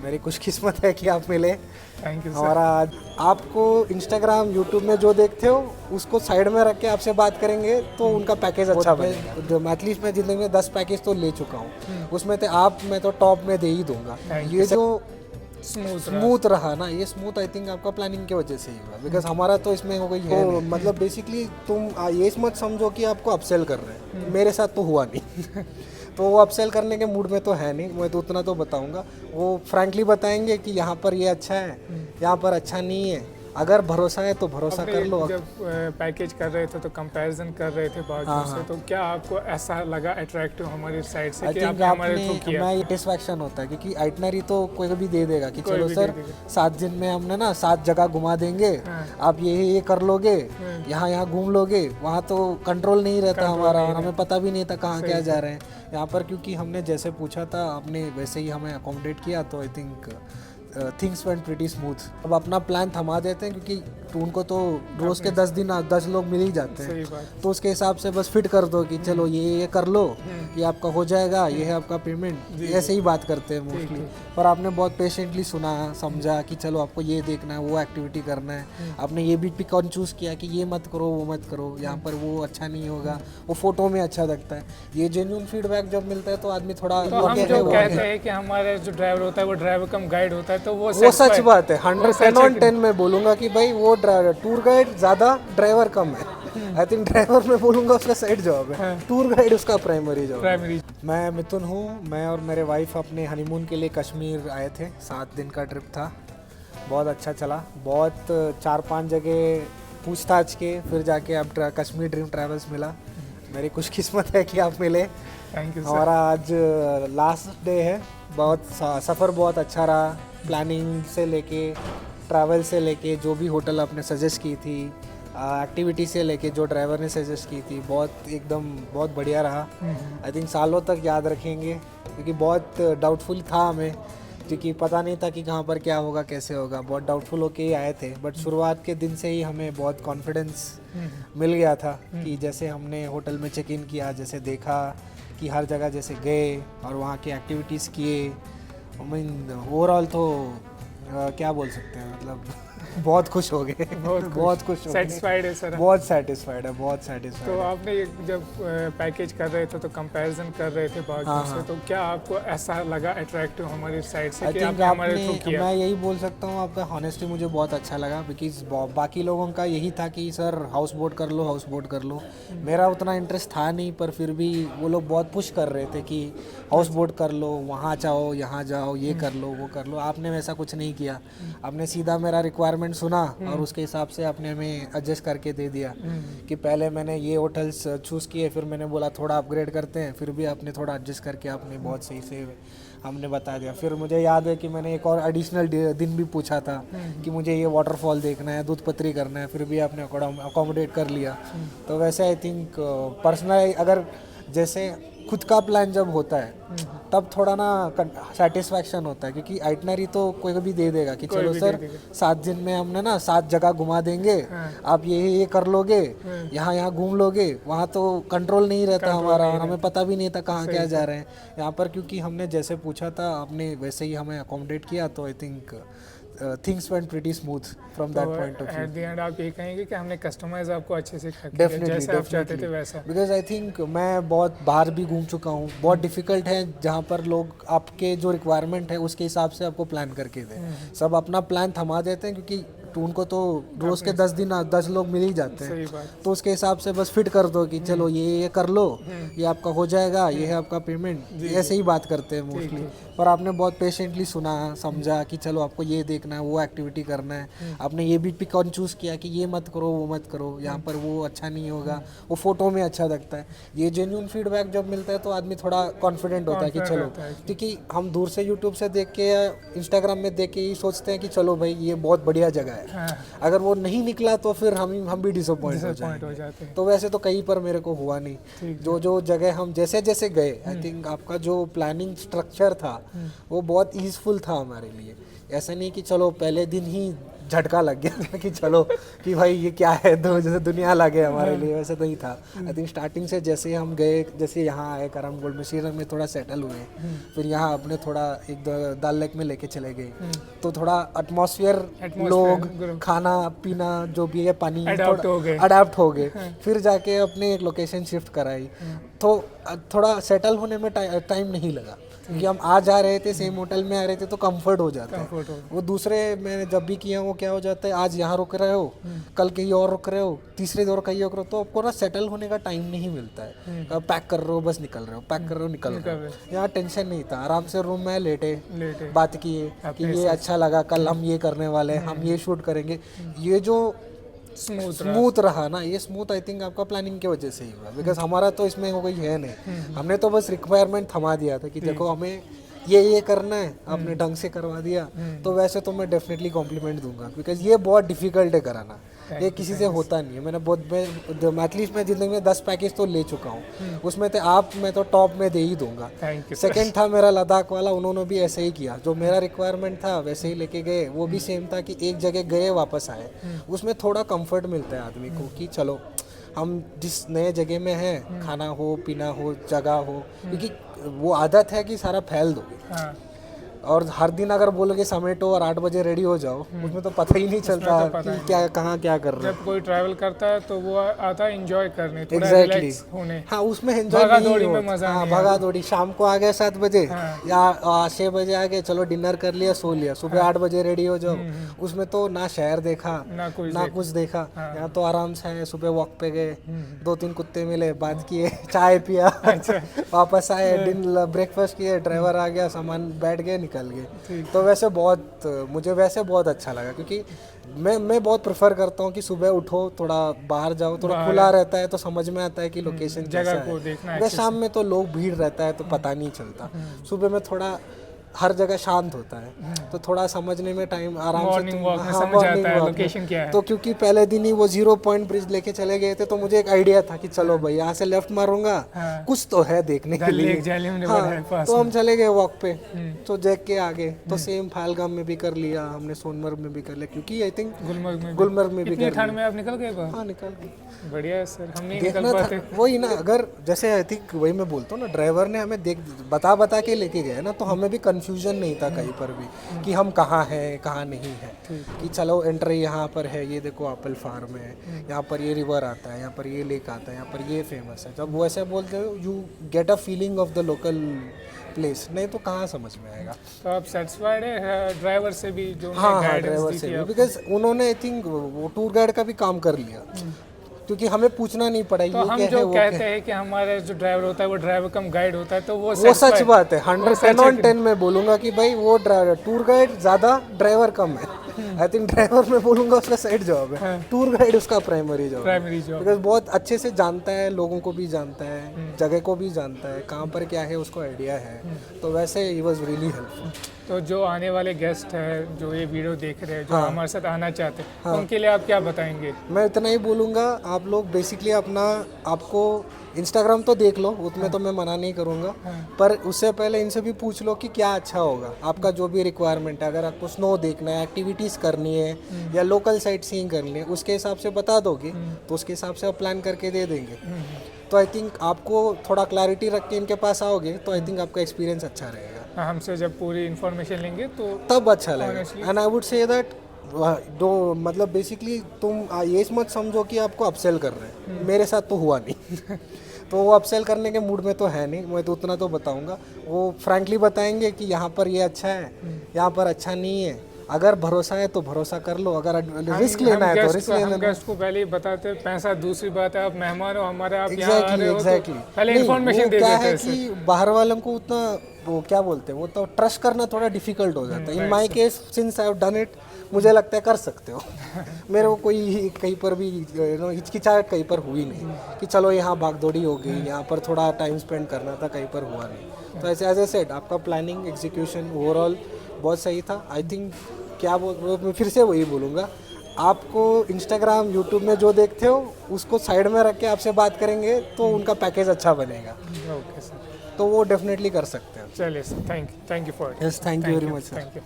मेरी खुशकिस्मत है कि आप मिले। Thank you sir. हमारा आज आपको इंस्टाग्राम यूट्यूब में जो देखते हो उसको साइड में रख के आपसे बात करेंगे तो उनका पैकेज अच्छा बनेगा। एटलीस्ट मैं जिंदगी में 10 पैकेज तो ले चुका हूँ, उसमें तो आप मैं तो टॉप में दे ही दूंगा। ये जो स्मूथ रहा ना, ये स्मूथ आई थिंक आपका प्लानिंग की वजह से ही हुआ, बिकॉज हमारा तो इसमें हो गई है तो मतलब बेसिकली तुम ये मत समझो कि आपको अपसेल कर रहे हैं, मेरे साथ तो हुआ नहीं। तो वो अपसेल करने के मूड में तो है नहीं, मैं तो उतना तो बताऊंगा। वो फ्रैंकली बताएंगे कि यहाँ पर ये अच्छा है, यहाँ पर अच्छा नहीं है। अगर भरोसा है तो भरोसा कर लो। जब पैकेज कर रहे थे तो कंपैरिजन कर रहे थे बाकियों से, तो क्या आपको ऐसा लगा अट्रैक्टिव हमारी साइड से कि आपने हमारे थ्रू किया? मैं सेटिस्फैक्शन होता है क्योंकि आइटनरी तो कोई भी दे देगा कि चलो सर 7 दिन में हमने ना 7 जगह घुमा देंगे, आप ये कर लोगे, यहाँ घूम लोगे। वहाँ तो कंट्रोल नहीं रहता हमारा, और हमें पता भी नहीं था कहाँ क्या जा रहे हैं। यहाँ पर क्योंकि हमने जैसे पूछा था आपने वैसे ही हमें अकोमोडेट किया, तो I think things went pretty smooth. अब अपना प्लान थमा देते हैं क्योंकि उनको तो रोज के 10 लोग मिल ही जाते हैं, तो उसके हिसाब से बस फिट कर दो कि चलो ये कर लो, ये आपका हो जाएगा, ये है आपका पेमेंट। ऐसे ही बात करते हैं मोस्टली। पर आपने बहुत पेशेंटली सुना, समझा कि चलो आपको ये देखना है, वो एक्टिविटी करना है। आपने ये भी कौन चूज़ किया कि ये मत करो, वो मत करो, यहाँ पर वो अच्छा नहीं होगा, वो फोटो में अच्छा लगता है। ये जेन्युइन फीडबैक जब मिलता है तो आदमी थोड़ा तो हम जो कहते हैं कि हमारा जो ड्राइवर होता है वो ड्राइवर कम गाइड होता है, तो वो सच बात है। 110 में बोलूंगा कि भाई वो टूर गाइड ज़्यादा, ड्राइवर कम है। आई थिंक ड्राइवर में बोलूंगा उसका साइड जॉब है, टूर गाइड उसका प्राइमरी जॉब है। मैं मिथुन हूँ, मैं और मेरे वाइफ अपने हनीमून के लिए कश्मीर आए थे। 7 दिन का ट्रिप था, बहुत अच्छा चला। बहुत 4-5 जगह पूछताछ के फिर जाके अब कश्मीर ड्रीम ट्रैवल्स मिला। मेरी खुशकिस्मत है कि आप मिले। Thank you. हमारा आज लास्ट डे है। बहुत सफ़र बहुत अच्छा रहा, प्लानिंग से लेके, ट्रैवल से लेके, जो भी होटल आपने सजेस्ट की थी, एक्टिविटी से लेके जो ड्राइवर ने सजेस्ट की थी, बहुत बढ़िया रहा। आई थिंक सालों तक याद रखेंगे क्योंकि बहुत डाउटफुल था हमें, क्योंकि पता नहीं था कि कहाँ पर क्या होगा, कैसे होगा। बहुत डाउटफुल होके ही आए थे, बट शुरुआत के दिन से ही हमें बहुत कॉन्फिडेंस मिल गया था कि जैसे हमने होटल में चेक इन किया, जैसे देखा कि हर जगह जैसे गए और वहाँ की एक्टिविटीज़ किए, ओवरऑल तो क्या बोल सकते हैं, मतलब बहुत खुश हो गए। बहुत खुश हो गए। सेटिस्फाइड है सर? बहुत सेटिस्फाइड है, बहुत सेटिस्फाइड। तो आपने जब पैकेज कर रहे थे तो कंपैरिजन कर रहे थे बाकियों से, तो क्या आपको ऐसा लगा अट्रैक्टिव हमारी साइड से कि आपने हमारे थ्रू किया? मैं यही बोल सकता हूँ, आपका हॉनेस्टी मुझे बहुत अच्छा लगा। बिकॉज बाकी लोगों का यही था कि सर हाउस बोट कर लो, हाउस बोट कर लो। मेरा उतना इंटरेस्ट था नहीं, पर फिर भी वो लोग बहुत पुश कर रहे थे कि हाउस बोट कर लो, वहाँ जाओ, यहाँ जाओ, ये कर लो, वो कर लो। आपने वैसा कुछ नहीं किया, आपने सीधा मेरा रिक्वायरमेंट सुना और उसके हिसाब से आपने हमें एडजस्ट करके दे दिया। कि पहले मैंने ये होटल्स चूज़ किए, फिर मैंने बोला थोड़ा अपग्रेड करते हैं, फिर भी आपने थोड़ा एडजस्ट करके आपने बहुत सही से हमने बता दिया। फिर मुझे याद है कि मैंने एक और एडिशनल दिन भी पूछा था कि मुझे ये वाटरफॉल देखना है, दूध पत्री करना है, फिर भी आपने अकोमोडेट कर लिया। तो वैसे आई थिंक पर्सनल अगर जैसे खुद का प्लान जब होता है तब थोड़ा ना सेटिस्फैक्शन होता है, क्योंकि आइटनरी तो कोई भी दे देगा कि चलो सर 7 दिन में हमने ना 7 जगह घुमा देंगे, आप ये कर लोगे, यहाँ घूम लोगे। वहाँ तो कंट्रोल नहीं रहता हमारा, और हमें पता भी नहीं था कहाँ क्या जा रहे हैं। यहाँ पर क्योंकि हमने जैसे पूछा था आपने वैसे ही हमें अकोमोडेट किया, तो I think things went pretty smooth from that point of view. At the end आप यही कहेंगे कि हमने कस्टमाइज आपको अच्छे से किया, जैसे आप चाहते थे वैसा? बिकॉज आई थिंक मैं बहुत बाहर भी घूम चुका हूँ। बहुत डिफिकल्ट है जहाँ पर लोग आपके जो रिक्वायरमेंट है उसके हिसाब से आपको प्लान करके दें। सब अपना प्लान थमा देते हैं क्योंकि उनको तो रोज के 10 लोग मिल ही जाते हैं, तो उसके हिसाब से बस फिट कर दो कि चलो ये कर लो, ये आपका हो जाएगा, ये है आपका पेमेंट। ऐसे ही बात करते हैं मोस्टली। पर आपने बहुत पेशेंटली सुना, समझा कि चलो आपको ये देखना है, वो एक्टिविटी करना है। आपने ये भी कौन चूज़ किया कि ये मत करो, वो मत करो, यहाँ पर वो अच्छा नहीं होगा, वो फोटो में अच्छा लगता है। ये जेन्युइन फीडबैक जब मिलता है तो आदमी थोड़ा कॉन्फिडेंट होता है कि चलो, क्योंकि हम दूर से यूट्यूब से देख के या इंस्टाग्राम में देख के ही सोचते हैं कि चलो भाई ये बहुत बढ़िया जगह है। अगर वो नहीं निकला तो फिर हम भी डिसअपॉइंट हो जाते हैं। तो वैसे तो कहीं पर मेरे को हुआ नहीं। जो जगह हम जैसे जैसे गए, आई थिंक आपका जो प्लानिंग स्ट्रक्चर था वो बहुत ईजफुल था हमारे लिए। ऐसा नहीं कि चलो पहले दिन ही झटका लग गया था कि चलो कि भाई ये क्या है, तो जैसे दुनिया लगे हमारे लिए, वैसे नहीं था। आई थिंक स्टार्टिंग से जैसे ही हम गए, जैसे यहाँ आए करम गोल्ड में, श्रीनगर में थोड़ा सेटल हुए, फिर यहाँ अपने थोड़ा एक दाल लेक में लेके चले गए, तो थोड़ा एटमॉस्फेयर, लोग, खाना पीना जो भी है, पानी, अडाप्ट हो गए। फिर जाके अपने एक लोकेशन शिफ्ट कराई, तो थोड़ा सेटल होने में टाइम नहीं लगा, क्योंकि हम आ जा रहे थे, सेम होटल में आ रहे थे, तो कंफर्ट हो जाता है। वो दूसरे मैंने जब भी किया वो क्या हो जाता है, आज यहाँ रुक रहे हो, कल कहीं और रुक रहे हो, तीसरे दौर कहीं और, तो आपको ना सेटल होने का टाइम नहीं मिलता है। पैक कर रहे हो बस निकल रहे हो, पैक कर रहे हो निकल रहे हो। यहाँ टेंशन नहीं था, आराम से रूम में लेटे बात किए कि ये अच्छा लगा, कल हम ये करने वाले हैं, हम ये शूट करेंगे। ये जो स्मूथ रहा ना, ये स्मूथ आई थिंक आपका प्लानिंग की वजह से ही हुआ, बिकॉज हमारा तो इसमें कोई है नहीं, हमने तो बस रिक्वायरमेंट थमा दिया था कि देखो हमें ये करना है, आपने ढंग से करवा दिया। तो वैसे तो मैं डेफिनेटली कॉम्प्लीमेंट दूंगा, बिकॉज ये बहुत डिफिकल्ट है कराना, ये किसी से होता नहीं है। मैंने बहुत एटलीस्ट मैं जिंदगी में 10 पैकेज तो ले चुका हूँ, उसमें तो मैं तो टॉप में दे ही दूंगा। सेकंड था मेरा लद्दाख वाला, उन्होंने भी ऐसे ही किया, जो मेरा रिक्वायरमेंट था वैसे ही लेके गए। वो भी सेम था कि एक जगह गए वापस आए, उसमें थोड़ा कंफर्ट मिलता है आदमी को कि चलो हम जिस नए जगह में हैं, खाना हो, पीना हो, जगह हो, क्योंकि वो आदत है कि सारा फैल दोगे। और हर दिन अगर बोलोगे समेटो और 8 बजे रेडी हो जाओ, उसमें तो पता ही नहीं चलता कि क्या कहाँ क्या कर रहे हो। जब कोई ट्रैवल करता है तो वो आता है एंजॉय करने, थोड़ा रिलैक्स होने। हाँ, उसमें एंजॉय नहीं होता। हाँ, भागा दौड़ी, शाम को आ गए 7 बजे या 6 बजे आ गए, चलो डिनर कर लिया, सो लिया, सुबह 8 बजे रेडी हो जाओ। उसमें तो ना शहर देखा ना कुछ देखा। यहाँ तो आराम से आए, सुबह वॉक पे गए, 2-3 कुत्ते मिले, बात किए, चाय पिया, वापस आए, ब्रेकफास्ट किए, ड्राइवर आ गया, सामान बैठ गए, निकल गए। तो वैसे मुझे वैसे बहुत अच्छा लगा, क्योंकि मैं बहुत प्रेफर करता हूँ कि सुबह उठो, थोड़ा बाहर जाओ, थोड़ा खुला रहता है तो समझ में आता है कि लोकेशन जगह को देखना है। शाम में तो लोग भीड़ रहता है तो पता नहीं चलता, सुबह में थोड़ा हर जगह शांत होता है, तो थोड़ा समझने में टाइम आराम से मॉर्निंग वॉक में समझ आता है लोकेशन क्या है। तो क्योंकि पहले दिन ही वो 0 पॉइंट ब्रिज लेके चले गए थे, तो मुझे एक आइडिया था कि चलो भाई यहाँ से लेफ्ट मारूंगा, कुछ तो है देखने के लिए। तो हम चले गए वॉक पे, तो देख के आगे। तो सेम पहलगाम में भी कर लिया हमने, सोनमर्ग में भी कर लिया, क्योंकि आई थिंक गुलमर्ग में भी कर लिया। ठंड में आप निकल गए? हाँ, निकल गए। बढ़िया है सर, हम नहीं निकल पाते। वही ना, अगर जैसे आई थिंक वही मैं बोलता हूँ ना, ड्राइवर ने हमें बता के लेके गए ना, तो हमें भी कंफ्यूजन नहीं था कहीं पर भी कि हम कहाँ हैं कहाँ नहीं है, कि चलो एंट्री यहाँ पर है, ये देखो एप्पल फार्म है, यहाँ पर ये रिवर आता है, यहाँ पर ये लेक आता है, यहाँ पर ये फेमस है। जब वो ऐसे बोलते हो, you get a feeling of the local place, नहीं तो कहाँ समझ में आएगा। तो आप सेटिस्फाइड है ड्राइवर से भी जो? हाँ, ड्राइवर से भी, बिकॉज उन्होंने आई थिंक वो टूर गाइड का भी काम कर लिया, क्योंकि हमें पूछना नहीं पड़ा। तो हम जो कहते हैं कि हमारा जो ड्राइवर होता है वो ड्राइवर कम गाइड होता है, तो वो सच बात है। 110 में बोलूंगा कि भाई वो टूर गाइड ज्यादा, ड्राइवर कम है। आई थिंक ड्राइवर में बोलूंगा उसका साइड जॉब है, टूर गाइड उसका प्राइमरी जॉब, बिकॉज बहुत अच्छे से जानता है, लोगों को भी जानता है, जगह को भी जानता है, कहाँ पर क्या है उसको आइडिया है। तो वैसे ही वाज रियली हेल्पफुल। तो जो आने वाले गेस्ट हैं, जो ये वीडियो देख रहे हैं, जो हमारे साथ आना चाहते हैं, उनके लिए आप क्या बताएंगे? मैं इतना ही बोलूँगा, आप लोग बेसिकली आपको इंस्टाग्राम तो देख लो, उसमें तो मैं मना नहीं करूँगा, पर उससे पहले इनसे भी पूछ लो कि क्या अच्छा होगा, आपका जो भी रिक्वायरमेंट है। अगर आपको स्नो देखना है, एक्टिविटीज़ करनी है या लोकल साइट सीइंग करनी है, उसके हिसाब से बता दोगे तो उसके हिसाब से आप प्लान करके दे देंगे। तो आई थिंक आपको थोड़ा क्लैरिटी रख के इनके पास आओगे तो आई थिंक आपका एक्सपीरियंस अच्छा रहेगा। हमसे जब पूरी इन्फॉर्मेशन लेंगे तो तब अच्छा लगेगा। And I would say that मतलब बेसिकली तुम ये मत समझो कि आपको अपसेल कर रहे हैं, मेरे साथ तो हुआ नहीं। तो वो अपसेल करने के मूड में तो है नहीं, मैं तो उतना तो बताऊंगा। वो फ्रैंकली बताएंगे कि यहाँ पर ये अच्छा है, यहाँ पर अच्छा नहीं है। अगर भरोसा है तो भरोसा कर लो, अगर रिस्क लेना है तो रिस्क लेना। गेस्ट को पहले ही बताते हैं, पैसा दूसरी बात है, आप मेहमान हो हमारे, आप यहाँ आ रहे हो, तो पहले इन्फॉर्मेशन दे देते हैं। क्या है कि बाहर वालों को उतना वो क्या बोलते हैं, वो तो ट्रस्ट करना थोड़ा डिफिकल्ट हो जाता है। In my case since I have done it, मुझे लगता है कर सकते हो। मेरे को कोई कहीं पर भी हिचकिचाहट कहीं पर हुई नहीं कि चलो यहाँ भागदौड़ी हो गई, यहाँ पर थोड़ा टाइम स्पेंड करना था, कहीं पर हुआ नहीं। तो ऐसे एज ए सेड, आपका प्लानिंग एग्जीक्यूशन ओवरऑल बहुत सही था। आई थिंक मैं फिर से वही बोलूँगा, आपको इंस्टाग्राम यूट्यूब में जो देखते हो उसको साइड में रख के आपसे बात करेंगे तो उनका पैकेज अच्छा बनेगा। ओके सर, तो वो डेफिनेटली कर सकते हैं। चलिए sir, thank you for it. Yes, thank you very much sir. Thank you.